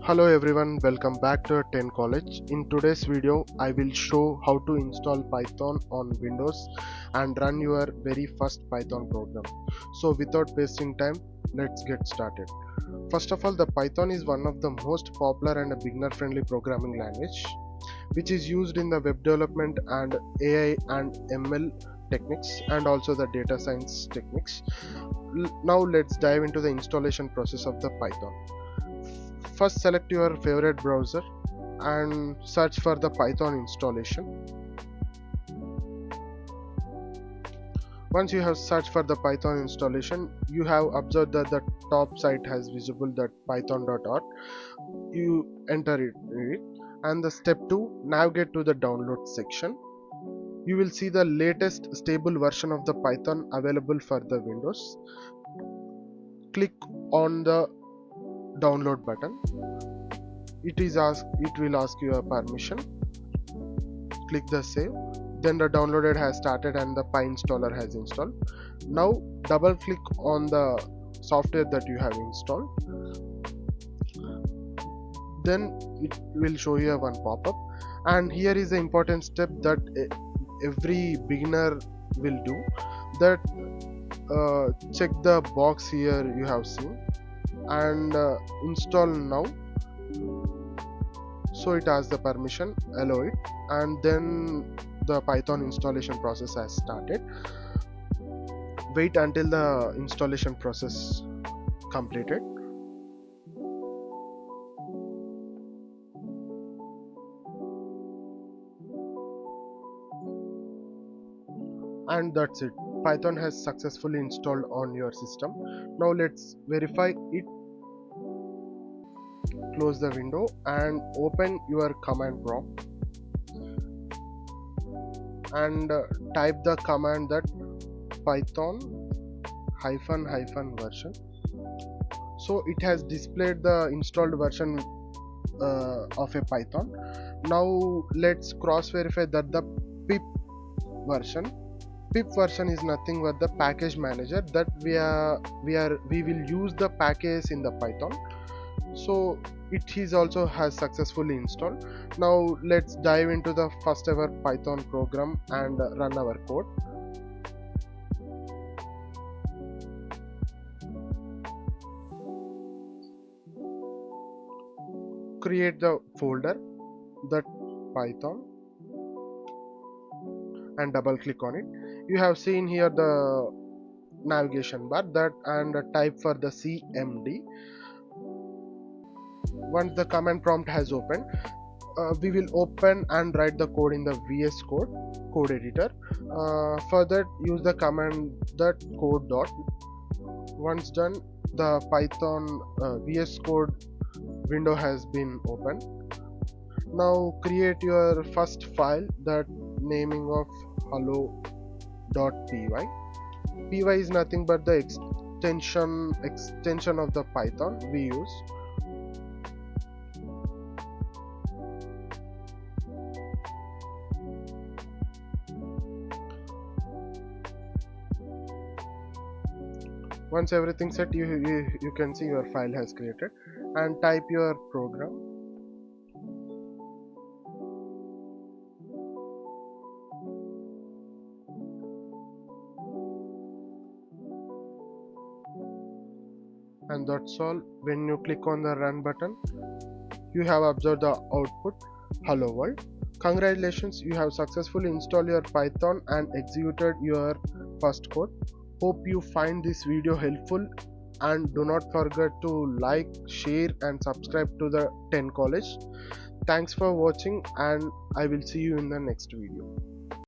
Hello everyone, welcome back to 10 College. In today's video, I will show how to install Python on Windows and run your very first Python program. So without wasting time, let's get started. First of all, the Python is one of the most popular and beginner-friendly programming language, which is used in the web development and AI and ML techniques and also the data science techniques. Now let's dive into the installation process of the Python. First, select your favorite browser and search for the Python installation. Once you have searched for the Python installation, you have observed that the top site has visible that python.org. You enter it, and the step 2, navigate to the download section. You will see the latest stable version of the Python available for the Windows. Click on the download button. It will ask you a permission. Click the save. Then the downloaded has started and the PyInstaller has installed. Now double click on the software that you have installed. Then it will show you one pop-up, and here is the important step that every beginner will do. That check the box here you have seen and install now. So it has the permission, allow it, and then the Python installation process has started. Wait until the installation process completed. And that's it. Python has successfully installed on your system. Now let's verify it. Close the window and open your command prompt and type the command that python --version. So it has displayed the installed version of a Python. Now let's cross verify that the pip version is nothing but the package manager that we will use the package in the Python. So it is also has successfully installed. Now let's dive into the first ever Python program and run our code. Create the folder that Python and double click on it. You have seen here the navigation bar that and type for the cmd. Once the command prompt has opened, we will open and write the code in the VS Code editor. For that, use the command that code dot. Once done, the Python VS Code window has been opened. Now create your first file that naming of Hello.py. Py is nothing but the extension of the Python we use. Once everything set, you can see your file has created, and type your program. And that's all. When you click on the run button, you have observed the output hello world. Congratulations, you have successfully installed your Python and executed your first code. Hope you find this video helpful, and do not forget to like, share and subscribe to the 10 College. Thanks for watching, and I will see you in the next video.